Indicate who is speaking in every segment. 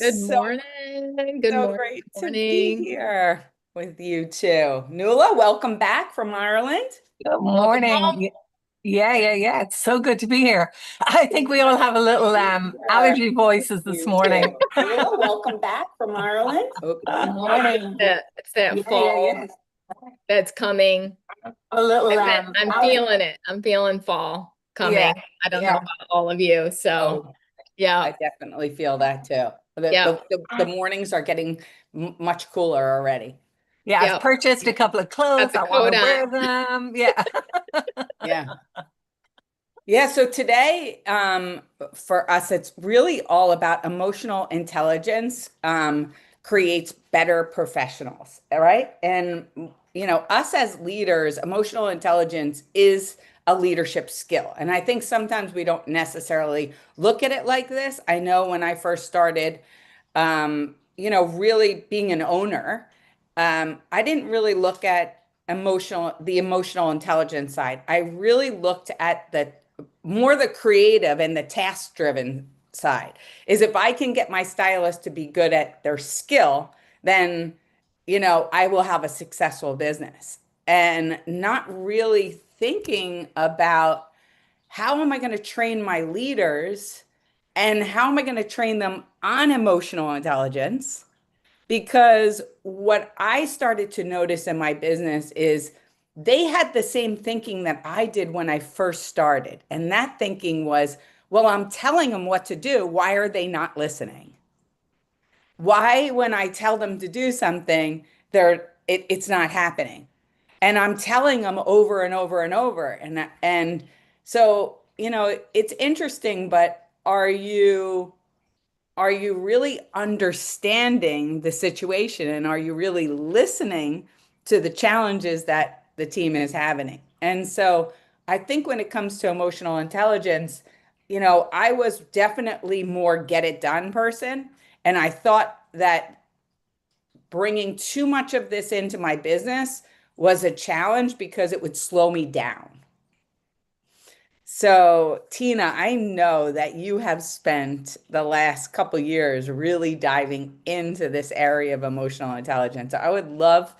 Speaker 1: Good
Speaker 2: So,
Speaker 1: morning. Good
Speaker 2: so
Speaker 1: morning.
Speaker 2: great
Speaker 1: Good
Speaker 2: to be
Speaker 1: morning.
Speaker 2: here with you too. Nuala, welcome back from Ireland.
Speaker 3: Good
Speaker 1: Welcome
Speaker 3: morning.
Speaker 1: home.
Speaker 3: Yeah. It's so good to be here. I think we all have a little
Speaker 2: Here
Speaker 3: allergy
Speaker 2: with
Speaker 3: voices this
Speaker 2: you too.
Speaker 3: morning.
Speaker 2: Nuala, welcome back from Ireland. Oh,
Speaker 3: Good
Speaker 1: I think
Speaker 3: morning.
Speaker 1: it's that fall
Speaker 3: Yeah.
Speaker 1: that's coming.
Speaker 3: A little
Speaker 1: I'm
Speaker 3: allergy.
Speaker 1: feeling it. I'm feeling fall
Speaker 3: Yeah,
Speaker 1: coming. I don't know
Speaker 3: yeah.
Speaker 1: about all of you. So,
Speaker 2: oh,
Speaker 1: yeah.
Speaker 2: I definitely feel that too. The,
Speaker 1: Yeah.
Speaker 2: the, the, the mornings are getting much cooler already.
Speaker 3: Yeah, I've
Speaker 1: Yeah.
Speaker 3: purchased a couple of
Speaker 1: Got
Speaker 3: clothes.
Speaker 1: the
Speaker 3: I want to
Speaker 1: coat on.
Speaker 3: wear them. Yeah.
Speaker 2: Yeah. Yeah, so today, for us, it's really all about emotional intelligence, creates better professionals, all right? And, us as leaders, emotional intelligence is a leadership skill. And I think sometimes we don't necessarily look at it like this. I know when I first started, really being an owner, I didn't really look at the emotional intelligence side. I really looked at the creative and the task driven side. Is if I can get my stylist to be good at their skill, then I will have a successful business. And not really thinking about how am I going to train my leaders and how am I going to train them on emotional intelligence? Because what I started to notice in my business is they had the same thinking that I did when I first started. And that thinking was, well, I'm telling them what to do. Why are they not listening? Why, when I tell them to do something, it's not happening? And I'm telling them over and over and over. And so, it's interesting, but are you really understanding the situation and are you really listening to the challenges that the team is having? And so I think when it comes to emotional intelligence, I was definitely more get it done person. And I thought that bringing too much of this into my business was a challenge because it would slow me down. So, Tina, I know that you have spent the last couple years really diving into this area of emotional intelligence. I would love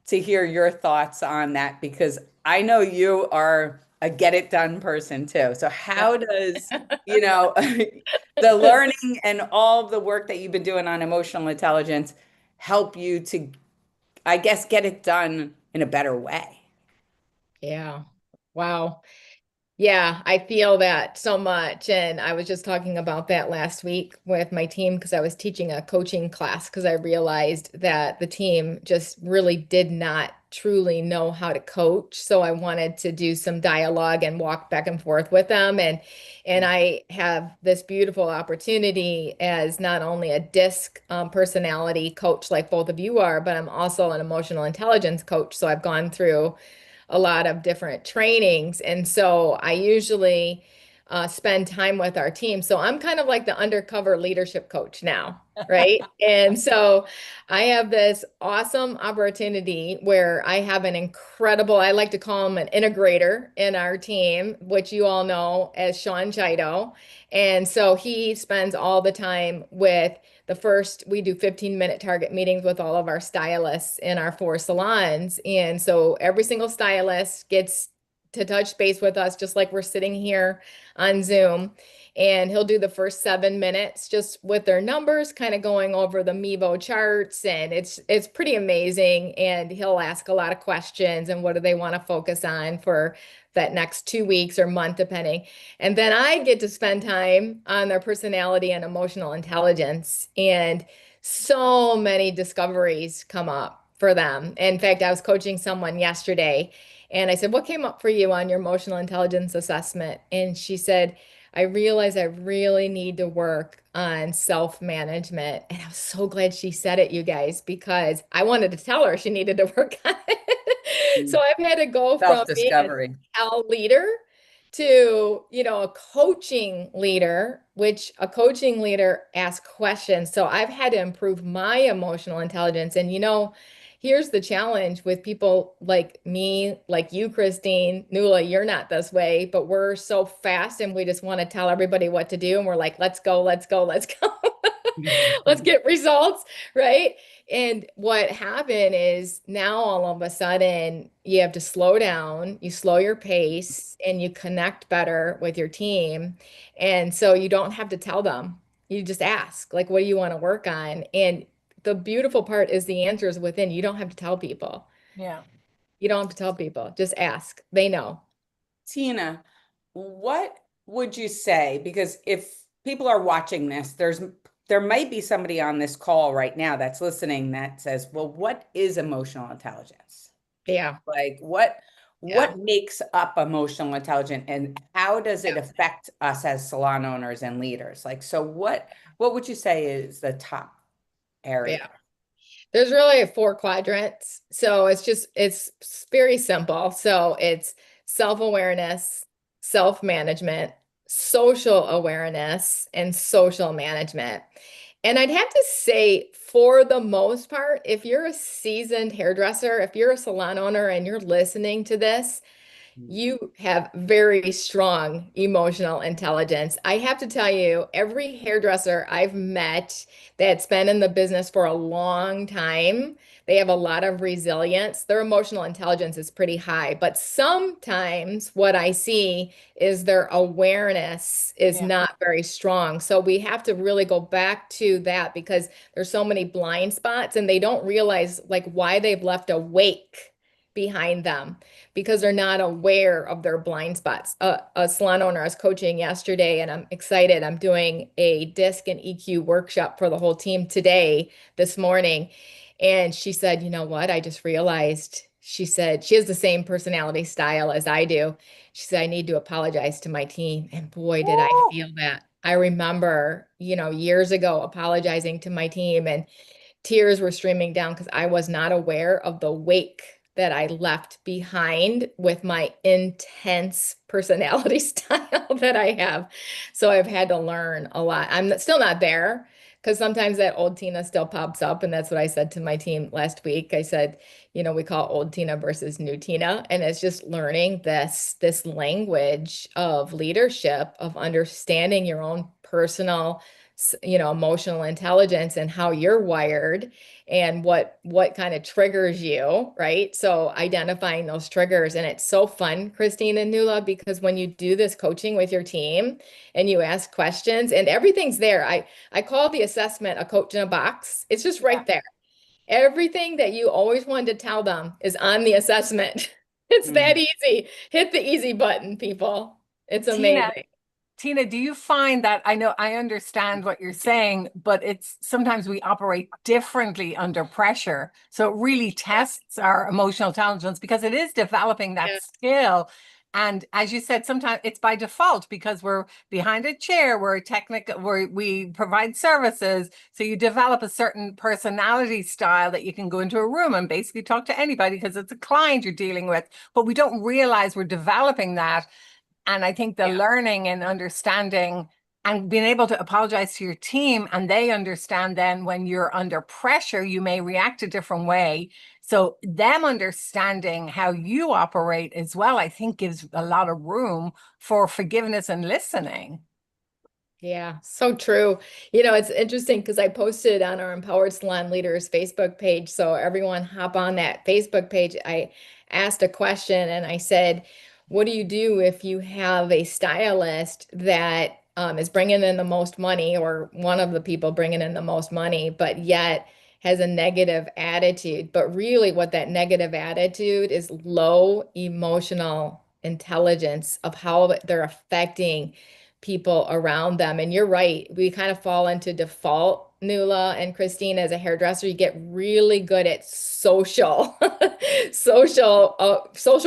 Speaker 2: to hear your thoughts on that because I know you are a get it done person too. So, how does, the learning and all of the work that you've been doing on emotional intelligence help you to, I guess, get it done in a better way?
Speaker 1: Yeah. Wow. Yeah, I feel that so much. And I was just talking about that last week with my team because I was teaching a coaching class because I realized that the team just really did not truly know how to coach. So I wanted to do some dialogue and walk back and forth with them. And I have this beautiful opportunity as not only a disc personality coach like both of you are, but I'm also an emotional intelligence coach. So I've gone through a lot of different trainings. And so I usually spend time with our team. So I'm kind of like the undercover leadership coach now, right? And so I have this awesome opportunity where I have an incredible, I like to call him an integrator in our team, which you all know as Sean Chido. And so he spends all the time with we do 15-minute target meetings with all of our stylists in our 4 salons. And so every single stylist gets to touch base with us, just like we're sitting here on Zoom. And he'll do the first 7 minutes just with their numbers, kind of going over the Mevo charts. And it's pretty amazing. And he'll ask a lot of questions and what do they want to focus on for that next 2 weeks or month, depending. And then I get to spend time on their personality and emotional intelligence. And so many discoveries come up for them. In fact, I was coaching someone yesterday and I said, "What came up for you on your emotional intelligence assessment?" And she said, "I realize I really need to work on self-management." And I was so glad she said it, you guys, because I wanted to tell her she needed to work on it. So I've had to go from being a
Speaker 2: Self-discovery.
Speaker 1: leader to, a coaching leader, which a coaching leader asks questions. So I've had to improve my emotional intelligence. And, here's the challenge with people like me, like you, Christine, Nuala, you're not this way, but we're so fast and we just want to tell everybody what to do. And we're like, let's go, let's go, let's go. Let's get results, right? And what happened is now all of a sudden you have to slow down, you slow your pace, and you connect better with your team. And so you don't have to tell them. You just ask, like, what do you want to work on? And the beautiful part is the answer is within. You don't have to tell people.
Speaker 3: Yeah.
Speaker 1: You don't have to tell people. Just ask. They know.
Speaker 2: Tina, what would you say? Because if people are watching this, there might be somebody on this call right now that's listening that says, "Well, what is emotional intelligence?
Speaker 1: Yeah.
Speaker 2: Like
Speaker 1: Yeah.
Speaker 2: what makes up emotional intelligence and how does it
Speaker 1: Yeah.
Speaker 2: affect us as salon owners and leaders?" Like, so what would you say is the top area?
Speaker 1: Yeah. There's really four quadrants. So it's very simple. So it's self-awareness, self-management, social awareness, and social management. And I'd have to say, for the most part, if you're a seasoned hairdresser, if you're a salon owner and you're listening to this, you have very strong emotional intelligence. I have to tell you, every hairdresser I've met that's been in the business for a long time, they have a lot of resilience. Their emotional intelligence is pretty high. But sometimes what I see is their awareness is
Speaker 3: Yeah.
Speaker 1: not very strong. So we have to really go back to that because there's so many blind spots and they don't realize like why they've left a wake behind them because they're not aware of their blind spots. A salon owner I was coaching yesterday, and I'm excited. I'm doing a disc and EQ workshop for the whole team today, this morning. And she said, you know what? I just realized, she said, she has the same personality style as I do. She said, I need to apologize to my team. And boy, did I
Speaker 3: Woo!
Speaker 1: feel that. I remember, years ago apologizing to my team and tears were streaming down because I was not aware of the wake that I left behind with my intense personality style that I have. So I've had to learn a lot. I'm still not there because sometimes that old Tina still pops up. And that's what I said to my team last week. I said, we call old Tina versus new Tina. And it's just learning this language of leadership, of understanding your own personal emotional intelligence and how you're wired and what kind of triggers you, right? So identifying those triggers. And it's so fun, Christine and Nula, because when you do this coaching with your team and you ask questions and everything's there. I call the assessment a coach in a box. It's just
Speaker 3: Yeah.
Speaker 1: right there. Everything that you always wanted to tell them is on the assessment. It's that
Speaker 2: Mm.
Speaker 1: easy. Hit the easy button, people. It's
Speaker 3: Tina,
Speaker 1: amazing.
Speaker 3: Tina, do you find that I know I understand what you're saying, but it's sometimes we operate differently under pressure. So it really
Speaker 1: Yeah.
Speaker 3: tests our emotional intelligence because it is developing that
Speaker 1: Yeah.
Speaker 3: skill. And as you said, sometimes it's by default because we're behind a chair, we're a technical, we provide services. So you develop a certain personality style that you can go into a room and basically talk to anybody because it's a client you're dealing with. But we don't realize we're developing that. And I think the
Speaker 1: Yeah.
Speaker 3: learning and understanding and being able to apologize to your team, and they understand then when you're under pressure, you may react a different way. So, them understanding how you operate as well, I think gives a lot of room for forgiveness and listening.
Speaker 1: Yeah, so true. It's interesting because I posted on our Empowered Salon Leaders Facebook page. So everyone hop on that Facebook page. I asked a question and I said, what do you do if you have a stylist that is bringing in the most money or one of the people bringing in the most money, but yet has a negative attitude? But really, what that negative attitude is low emotional intelligence of how they're affecting people around them. And you're right, we kind of fall into default. Nuala and Christine, as a hairdresser, you get really good at social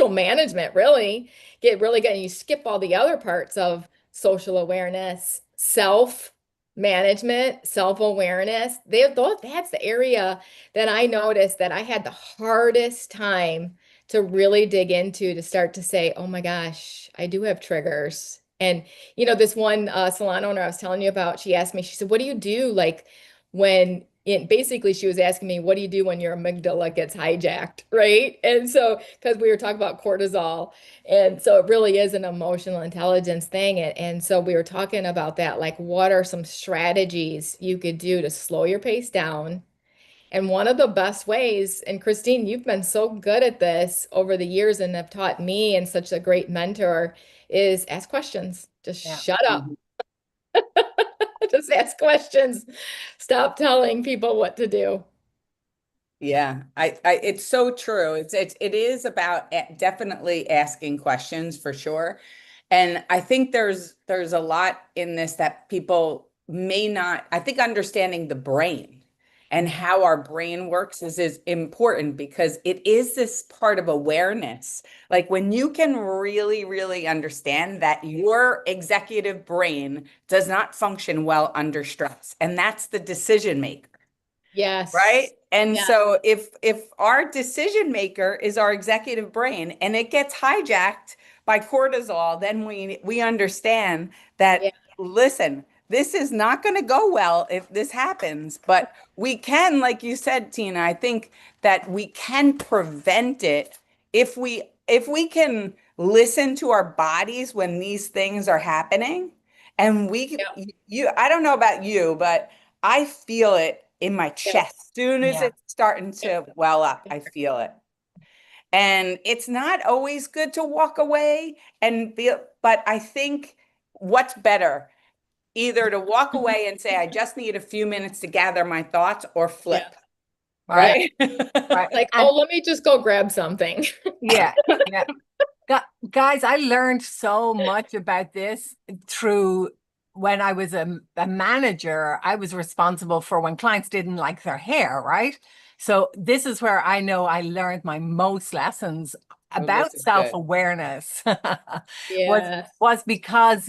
Speaker 1: management, really. Get really good. And you skip all the other parts of social awareness, self management, self-awareness. That's the area that I noticed that I had the hardest time to really dig into to start to say, oh my gosh, I do have triggers. And this one salon owner I was telling you about, she asked me, she said, what do you do like when basically she was asking me, what do you do when your amygdala gets hijacked, right? And so, because we were talking about cortisol, and so it really is an emotional intelligence thing. And so we were talking about that, like what are some strategies you could do to slow your pace down? And one of the best ways, and Christine, you've been so good at this over the years and have taught me and such a great mentor, is ask questions. Just
Speaker 3: Yeah.
Speaker 1: shut up.
Speaker 2: Mhm.
Speaker 1: Just ask questions. Stop telling people what to do.
Speaker 2: Yeah, it's so true. It is about definitely asking questions for sure. And I think there's a lot in this that people may not, I think understanding the brain and how our brain works is important because it is this part of awareness. Like when you can really, really understand that your executive brain does not function well under stress, and that's the decision maker. Right.
Speaker 1: Yes.
Speaker 2: And
Speaker 1: Yeah.
Speaker 2: so if our decision maker is our executive brain and it gets hijacked by cortisol, then we understand
Speaker 1: Yeah.
Speaker 2: that, listen, this is not going to go well if this happens, but we can, like you said, Tina, I think that we can prevent it if we can listen to our bodies when these things are happening. And
Speaker 1: Yeah.
Speaker 2: I don't know about you, but I feel it in my
Speaker 1: Yeah.
Speaker 2: chest. Soon as
Speaker 3: Yeah.
Speaker 2: it's starting
Speaker 1: Yeah.
Speaker 2: to well up, I feel it. And it's not always good to walk away and feel, but I think what's better, either to walk away and say, I just need a few minutes to gather my thoughts or
Speaker 1: Yeah.
Speaker 2: flip,
Speaker 1: Yeah.
Speaker 3: Right.
Speaker 2: right?
Speaker 3: Right.
Speaker 1: Like,
Speaker 3: And
Speaker 1: oh, let me just go grab something.
Speaker 3: yeah. Yeah. Guys, I learned so much about this through when I was a manager. I was responsible for when clients didn't like their hair, right? So this is where I know I learned my most lessons
Speaker 2: Oh, this
Speaker 3: about
Speaker 2: is good.
Speaker 3: self-awareness was
Speaker 1: Yes.
Speaker 3: was because,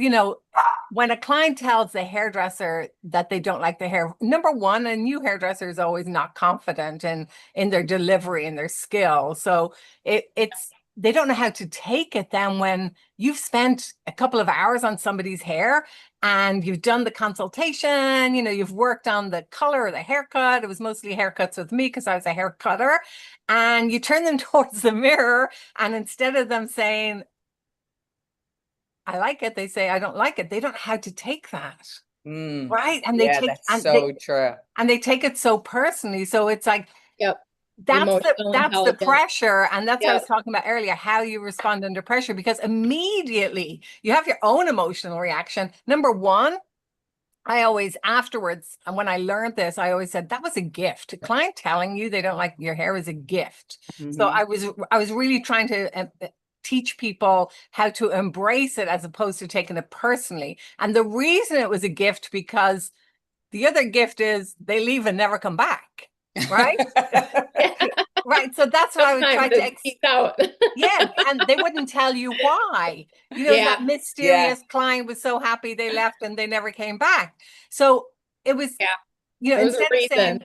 Speaker 3: when a client tells the hairdresser that they don't like the hair, number one, a new hairdresser is always not confident in their delivery and their skill. So it's they don't know how to take it then when you've spent a couple of hours on somebody's hair and you've done the consultation, you've worked on the color of the haircut. It was mostly haircuts with me because I was a hair cutter. And you turn them towards the mirror, and instead of them saying, I like it, they say, I don't like it. They don't know how to take that.
Speaker 2: Mm,
Speaker 3: Right. And they
Speaker 2: yeah,
Speaker 3: take
Speaker 2: that's so true.
Speaker 3: and they take it so personally. So it's like,
Speaker 1: Yep.
Speaker 3: that's the
Speaker 1: Emotional
Speaker 3: that's the
Speaker 1: intelligence.
Speaker 3: pressure, and that's what I was
Speaker 1: Yep.
Speaker 3: talking about earlier, how you respond under pressure, because immediately you have your own emotional reaction. Number one, I always afterwards, and when I learned this, I always said that was a gift. A client telling you they don't like your hair is a gift. So
Speaker 2: Mhm.
Speaker 3: I was really trying to teach people how to embrace it as opposed to taking it personally. And the reason it was a gift, because the other gift is they leave and never come back. Right? Right. So that's what I would try
Speaker 1: Sometimes
Speaker 3: to
Speaker 1: it's peace out.
Speaker 3: yeah, and they wouldn't tell you why.
Speaker 1: Yeah.
Speaker 3: That
Speaker 2: Yeah.
Speaker 3: mysterious client was so happy they left and they never came back. So it was,
Speaker 1: Yeah. There was a
Speaker 3: instead of
Speaker 1: reason.
Speaker 3: saying,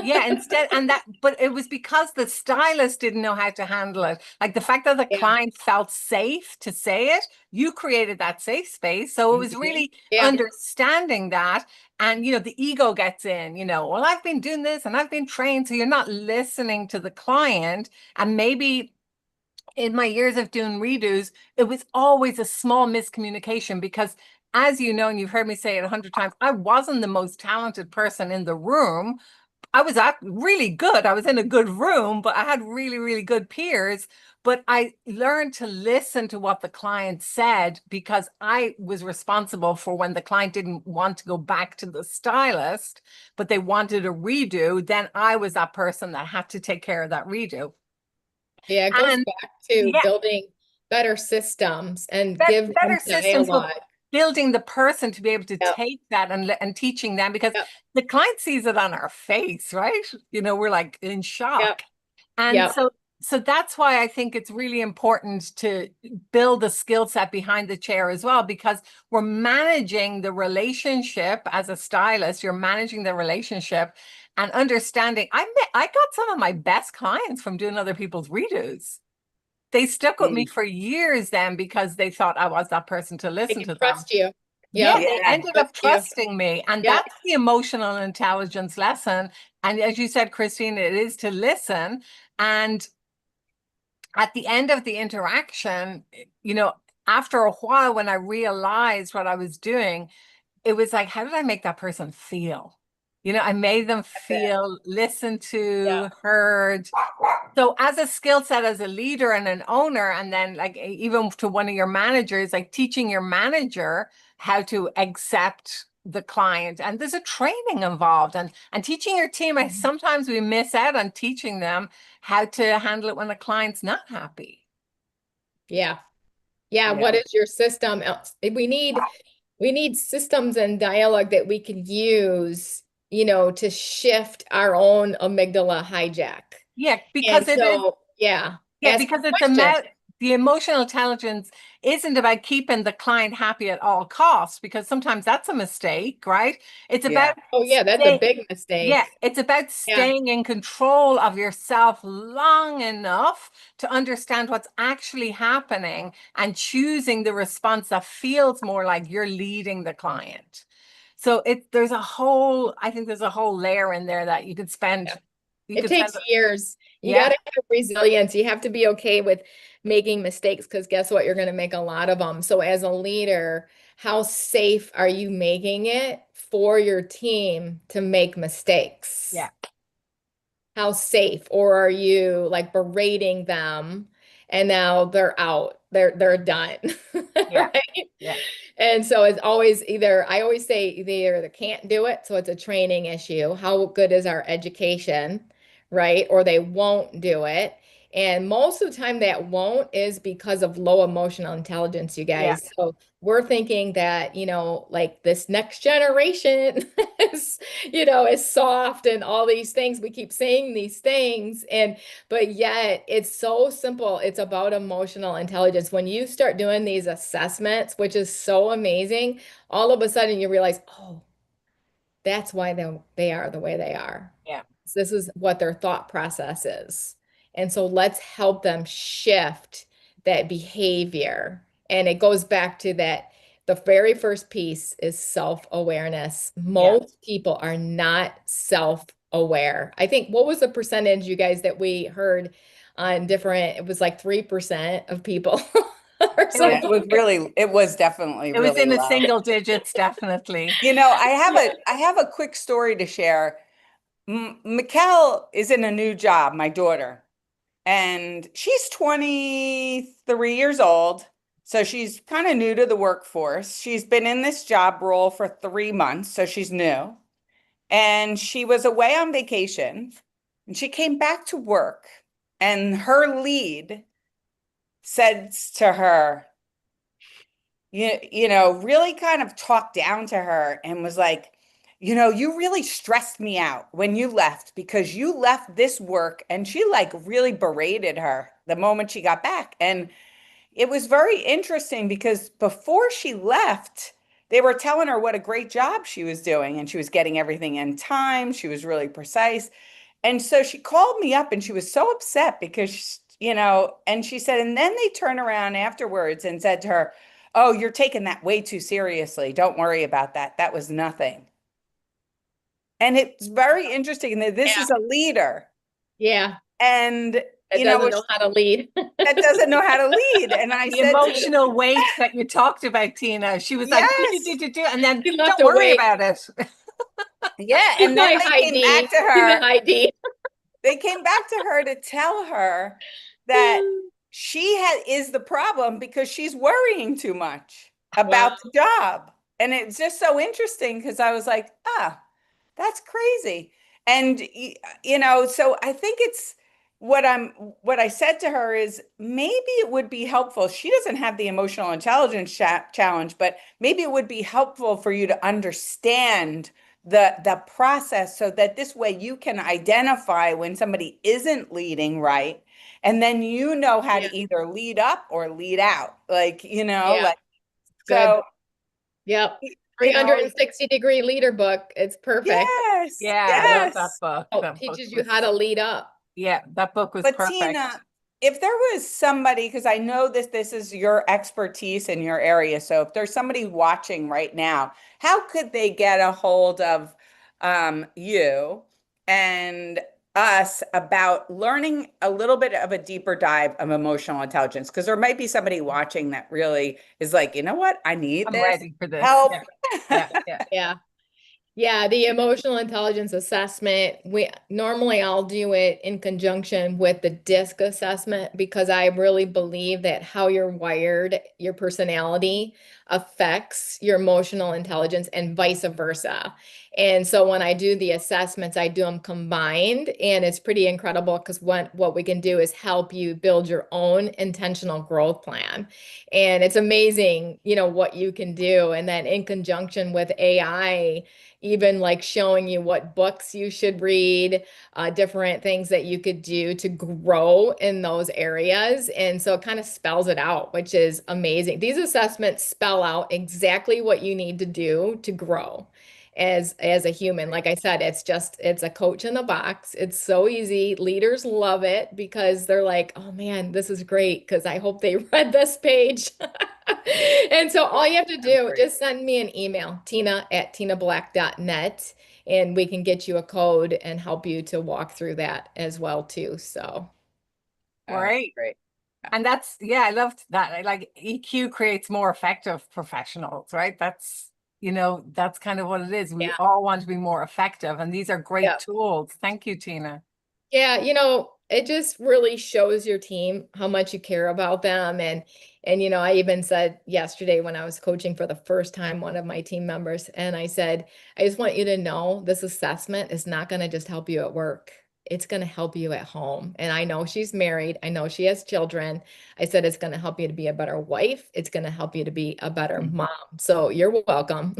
Speaker 3: yeah, but it was because the stylist didn't know how to handle it. Like the fact that the
Speaker 1: Yeah.
Speaker 3: client felt safe to say it, you created that safe space. So it was
Speaker 2: Mhm.
Speaker 3: really
Speaker 1: Yeah.
Speaker 3: understanding that. And, the ego gets in, well, I've been doing this and I've been trained. So you're not listening to the client. And maybe in my years of doing redos, it was always a small miscommunication because, as you know, and you've heard me say it 100 times, I wasn't the most talented person in the room. I was really good. I was in a good room, but I had really, really good peers. But I learned to listen to what the client said because I was responsible for when the client didn't want to go back to the stylist, but they wanted a redo. Then I was that person that had to take care of that redo.
Speaker 1: Yeah. It goes
Speaker 3: And
Speaker 1: back to
Speaker 3: yeah,
Speaker 1: building better systems and give them
Speaker 3: better systems, but
Speaker 1: dialogue.
Speaker 3: building the person to be able to
Speaker 1: Yep.
Speaker 3: take that and teaching them, because
Speaker 1: Yep.
Speaker 3: the client sees it on our face, right? We're like in
Speaker 1: Yep.
Speaker 3: shock. And
Speaker 1: Yep.
Speaker 3: so that's why I think it's really important to build a skill set behind the chair as well, because we're managing the relationship as a stylist. You're managing the relationship and understanding. I got some of my best clients from doing other people's redos. They stuck with me
Speaker 2: Mm.
Speaker 3: for years then because they thought I was that person to
Speaker 1: They
Speaker 3: listen
Speaker 1: can
Speaker 3: to them.
Speaker 1: trust you.
Speaker 3: Yeah,
Speaker 1: Yeah.
Speaker 3: they
Speaker 2: Yeah.
Speaker 3: ended
Speaker 1: With
Speaker 3: up
Speaker 1: you.
Speaker 3: trusting me. And
Speaker 1: Yeah.
Speaker 3: that's the emotional intelligence lesson. And as you said, Christine, it is to listen. And at the end of the interaction, after a while, when I realized what I was doing, it was like, how did I make that person feel? I made them feel listened
Speaker 1: Yeah.
Speaker 3: to, heard. So as a skill set, as a leader and an owner, and then like even to one of your managers, like teaching your manager how to accept the client. And there's a training involved, and teaching your team. Sometimes we miss out on teaching them how to handle it when the client's not happy.
Speaker 1: Yeah. Yeah.
Speaker 2: Yeah.
Speaker 1: What is your system? We need systems and dialogue that we can use, to shift our own amygdala hijack.
Speaker 3: Yeah,
Speaker 1: And
Speaker 3: because it is.
Speaker 1: so, yeah,
Speaker 3: Yeah,
Speaker 1: ask
Speaker 3: because it's
Speaker 1: questions.
Speaker 3: the emotional intelligence isn't about keeping the client happy at all costs, because sometimes that's a mistake, right? It's
Speaker 2: Yeah.
Speaker 3: about
Speaker 1: Oh, yeah, that's a big
Speaker 3: yeah,
Speaker 1: mistake.
Speaker 3: it's about
Speaker 1: Yeah.
Speaker 3: staying in control of yourself long enough to understand what's actually happening and choosing the response that feels more like you're leading the client. So I think there's a whole layer in there that you
Speaker 1: It
Speaker 3: could spend,
Speaker 1: takes years. You got
Speaker 3: yeah,
Speaker 1: to have resilience. You have to be okay with making mistakes because guess what? You're going to make a lot of them. So, as a leader, how safe are you making it for your team to make mistakes?
Speaker 3: yeah,
Speaker 1: How safe? Or are you like berating them and now they're out? They're done.
Speaker 3: yeah,
Speaker 1: Right?
Speaker 3: yeah,
Speaker 1: And so it's always either, I always say they either can't do it, so it's a training issue. How good is our education, right? Or they won't do it. And most of the time that won't is because of low emotional intelligence, you
Speaker 3: yeah,
Speaker 1: guys. So we're thinking that, like this next generation is, is soft and all these things. We keep saying these things, but yet it's so simple. It's about emotional intelligence. When you start doing these assessments, which is so amazing, all of a sudden you realize, oh, that's why they are the way they are.
Speaker 3: yeah.
Speaker 1: This is what their thought process is. And so let's help them shift that behavior. And it goes back to that the very first piece is self-awareness.
Speaker 3: Yeah.
Speaker 1: Most people are not self-aware. I think what was the percentage, you guys, that we heard on different, it was like 3% of people or
Speaker 3: It was
Speaker 2: Yeah,
Speaker 1: something.
Speaker 2: it was definitely
Speaker 3: it was
Speaker 2: really
Speaker 3: in the
Speaker 2: low.
Speaker 3: single digits, definitely.
Speaker 2: I have a quick story to share. Mikkel is in a new job, my daughter, and she's 23 years old. So she's kind of new to the workforce. She's been in this job role for 3 months, so she's new. And she was away on vacation and she came back to work, and her lead said to her, really kind of talked down to her and was like, you really stressed me out when you left because you left this work. And she like really berated her the moment she got back. And it was very interesting because before she left, they were telling her what a great job she was doing and she was getting everything in time. She was really precise. And so she called me up and she was so upset because, and she said, and then they turned around afterwards and said to her, "Oh, you're taking that way too seriously. Don't worry about that. That was nothing." And it's very interesting that this
Speaker 1: Yeah.
Speaker 2: is a leader
Speaker 1: Yeah.
Speaker 2: and,
Speaker 1: It doesn't know how to lead.
Speaker 2: that doesn't know how to lead. And I
Speaker 3: The
Speaker 2: said to the,
Speaker 3: emotional weight that you talked about, Tina. She was like, do, do, do,
Speaker 2: yes,
Speaker 3: do, do, and then
Speaker 1: He left
Speaker 3: don't
Speaker 1: a
Speaker 3: worry
Speaker 1: weight.
Speaker 3: about it.
Speaker 2: yeah.
Speaker 1: He's
Speaker 2: And then
Speaker 1: my high D. He's a high D.
Speaker 2: they came back to her to tell her that is the problem because she's worrying too much
Speaker 1: Wow.
Speaker 2: about the job. And it's just so interesting because I was like, that's crazy. And so I think it's what I said to her is maybe it would be helpful. She doesn't have the emotional intelligence challenge, but maybe it would be helpful for you to understand the process so that this way you can identify when somebody isn't leading right, and then you know how
Speaker 1: Yeah.
Speaker 2: to either lead up or lead out. Like,
Speaker 1: Yeah.
Speaker 2: like
Speaker 1: Good.
Speaker 2: so,
Speaker 1: Yep.
Speaker 2: you know,
Speaker 1: 360-degree leader book. It's perfect.
Speaker 2: yes,
Speaker 3: Yeah, I love that
Speaker 2: yes.
Speaker 3: book.
Speaker 1: Oh,
Speaker 3: That book
Speaker 1: teaches you
Speaker 3: was,
Speaker 1: how to lead up.
Speaker 3: yeah, that book was
Speaker 2: But
Speaker 3: perfect.
Speaker 2: Tina, if there was somebody, because I know this is your expertise in your area, so if there's somebody watching right now, how could they get a hold of you and us about learning a little bit of a deeper dive of emotional intelligence? Because there might be somebody watching that really is like, you know what, I need
Speaker 3: I'm
Speaker 2: this
Speaker 3: ready for this.
Speaker 2: help.
Speaker 3: Yeah. Yeah. Yeah.
Speaker 1: Yeah. Yeah, the emotional intelligence assessment, we normally I'll do it in conjunction with the DISC assessment because I really believe that how you're wired, your personality affects your emotional intelligence and vice versa. And so when I do the assessments, I do them combined, and it's pretty incredible because what we can do is help you build your own intentional growth plan. And it's amazing, what you can do. And then in conjunction with AI, even like showing you what books you should read, different things that you could do to grow in those areas. And so it kind of spells it out, which is amazing. These assessments spell out exactly what you need to do to grow as a human. Like I said, it's a coach in the box. It's so easy. Leaders love it because they're like, oh man, this is great because I hope they read this page. And so all you have to do, just send me an email, tina@tinablack.net, and we can get you a code and help you to walk through that as well too. So
Speaker 3: Right.
Speaker 2: Great.
Speaker 3: And that's, yeah, I loved that. I like EQ creates more effective professionals, right? That's kind of what it is. We
Speaker 1: yeah.
Speaker 3: all want to be more effective, and these are great
Speaker 1: Yeah.
Speaker 3: tools. Thank you, Tina.
Speaker 1: Yeah, it just really shows your team how much you care about them. And I even said yesterday when I was coaching for the first time one of my team members, and I said, I just want you to know this assessment is not going to just help you at work. It's going to help you at home. And I know she's married. I know she has children. I said it's going to help you to be a better wife. It's going to help you to be a better mom. So you're welcome.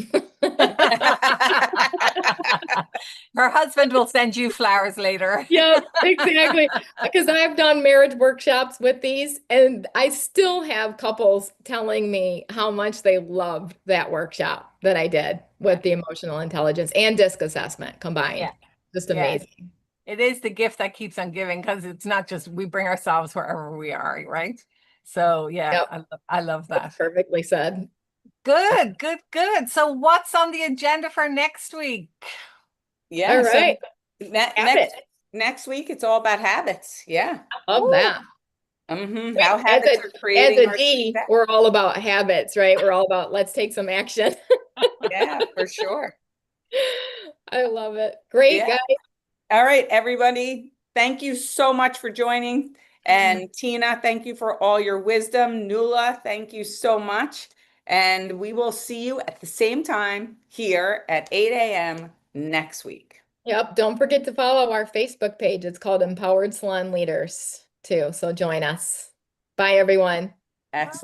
Speaker 3: Her husband will send you flowers later.
Speaker 1: Yeah, exactly. Because I've done marriage workshops with these, and I still have couples telling me how much they loved that workshop that I did with the emotional intelligence and DISC assessment
Speaker 3: Yeah.
Speaker 1: combined. Just
Speaker 3: Yes.
Speaker 1: amazing.
Speaker 3: It is the gift that keeps on giving because it's not just we bring ourselves wherever we are, right? So yeah,
Speaker 1: Yep,
Speaker 3: I love that.
Speaker 1: perfectly said.
Speaker 3: Good, good, good. So what's on the agenda for next week?
Speaker 1: All
Speaker 2: Yeah, so
Speaker 1: right. Habit.
Speaker 2: next week it's all about habits. Yeah.
Speaker 1: Love
Speaker 3: Ooh,
Speaker 1: that.
Speaker 2: How
Speaker 1: As
Speaker 2: habits are
Speaker 1: as
Speaker 2: creating
Speaker 1: a
Speaker 2: our
Speaker 1: D,
Speaker 2: success.
Speaker 1: we're all about habits, right? We're all about let's take some action.
Speaker 2: Yeah, for sure.
Speaker 1: I love it. Great,
Speaker 2: Yeah.
Speaker 1: guys.
Speaker 2: All right, everybody. Thank you so much for joining.
Speaker 1: Mhm.
Speaker 2: And Tina, thank you for all your wisdom. Nuala, thank you so much. And we will see you at the same time here at 8 a.m. next week.
Speaker 1: Yep. Don't forget to follow our Facebook page. It's called Empowered Salon Leaders too. So join us. Bye, everyone.
Speaker 2: Excellent.